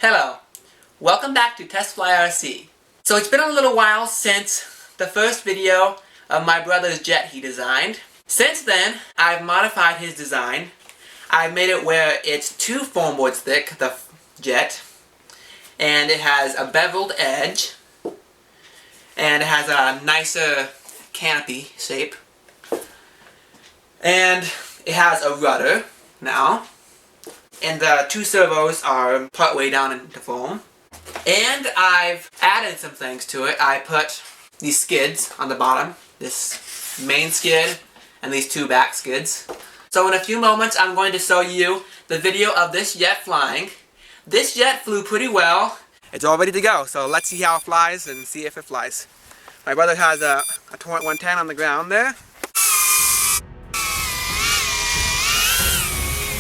Hello, welcome back to Test Fly RC. So it's been a little while since the first video of my brother's jet he designed. Since then, I've modified his design. I've made it where it's 2 foam boards thick, the jet, and it has a beveled edge, and it has a nicer canopy shape, and it has a rudder now. And the 2 servos are partway down into foam. And I've added some things to it. I put these skids on the bottom. This main skid and these 2 back skids. So in a few moments I'm going to show you the video of this jet flying. This jet flew pretty well. It's all ready to go. So let's see how it flies and see if it flies. My brother has a Torrent 110 on the ground there.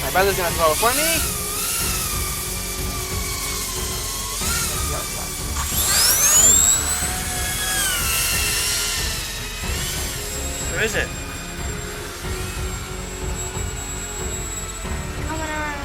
My brother's gonna throw it for me. Where is it? Coming around.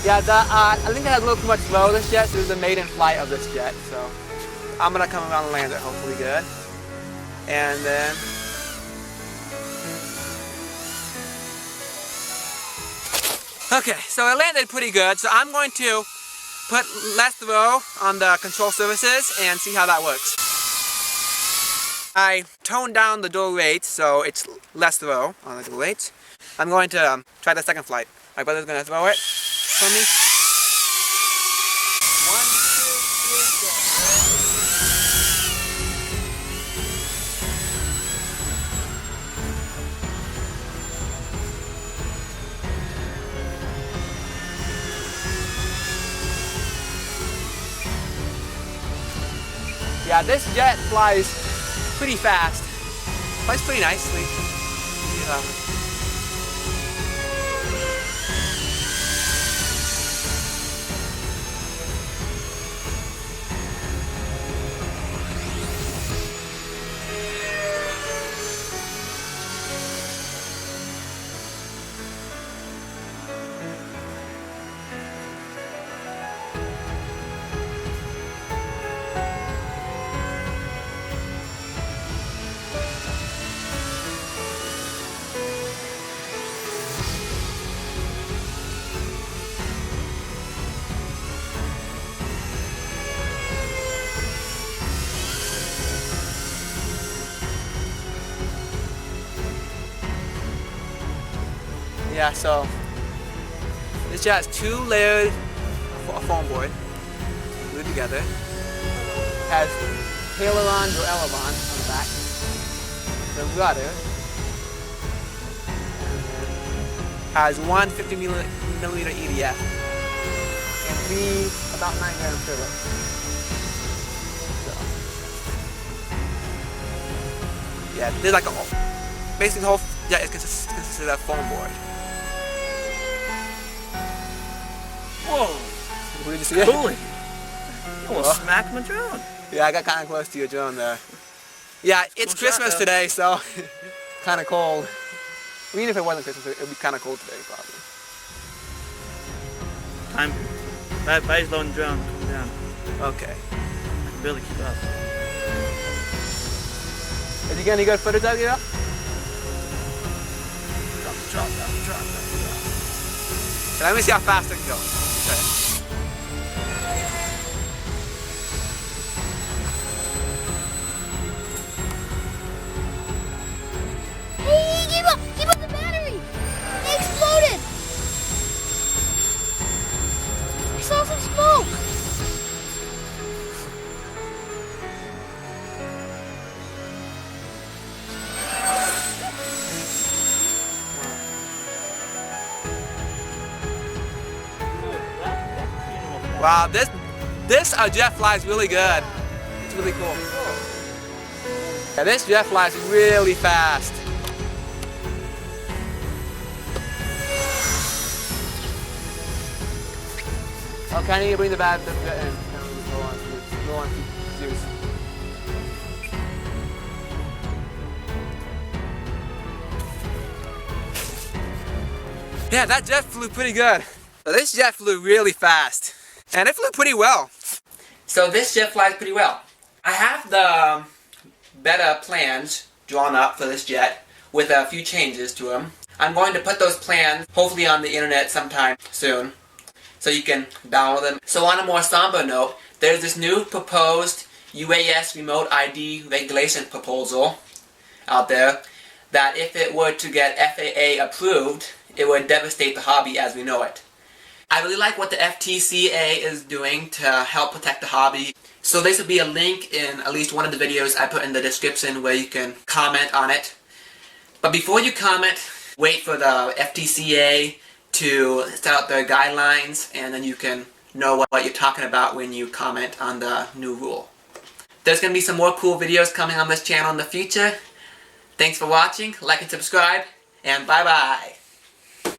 Yeah, I think it has a little too much flow this jet, so this is the maiden flight of this jet. So I'm gonna come around and land it hopefully good. And then okay, so it landed pretty good. So I'm going to put less throw on the control surfaces and see how that works. I toned down the door rate so it's less throw on the door rate. I'm going to try the second flight. My brother's gonna throw it for me. 1, 2, 3, go. Yeah, this jet flies pretty fast. Flies pretty nicely. Yeah. Yeah, so this jet has 2 layered foam board glued together. Has ailerons or ailerons on the back. The rudder has 1 50mm EDF and 3 about 9-gram turbo. So yeah, there's like basically the whole jet is consisted of foam board. Whoa! Did you see it? Holy! You almost smacked my drone. Yeah, I got kind of close to your drone there. Yeah, it's Cool Christmas shot, today, so kind of cold. Even if it wasn't Christmas, it would be kind of cold today, probably. Buddy's loading the drone. Come down. Okay. I can barely keep up. Did you get any good footage out of you? Drop. Let me see how fast it can go. Okay. Hey, keep up the battery! It exploded! I saw some smoke! Wow, this jet flies really good. It's really cool. Yeah, this jet flies really fast. Okay, I need to bring the jet in. low on Zeus. Yeah, that jet flew pretty good. So this jet flew really fast. And it flew pretty well. So this jet flies pretty well. I have the better plans drawn up for this jet with a few changes to them. I'm going to put those plans hopefully on the internet sometime soon so you can download them. So on a more somber note, there's this new proposed UAS Remote ID regulation proposal out there that if it were to get FAA approved, it would devastate the hobby as we know it. I really like what the FTCA is doing to help protect the hobby. So this will be a link in at least one of the videos I put in the description where you can comment on it. But before you comment, wait for the FTCA to set out their guidelines, and then you can know what you're talking about when you comment on the new rule. There's going to be some more cool videos coming on this channel in the future. Thanks for watching, like and subscribe, and bye bye.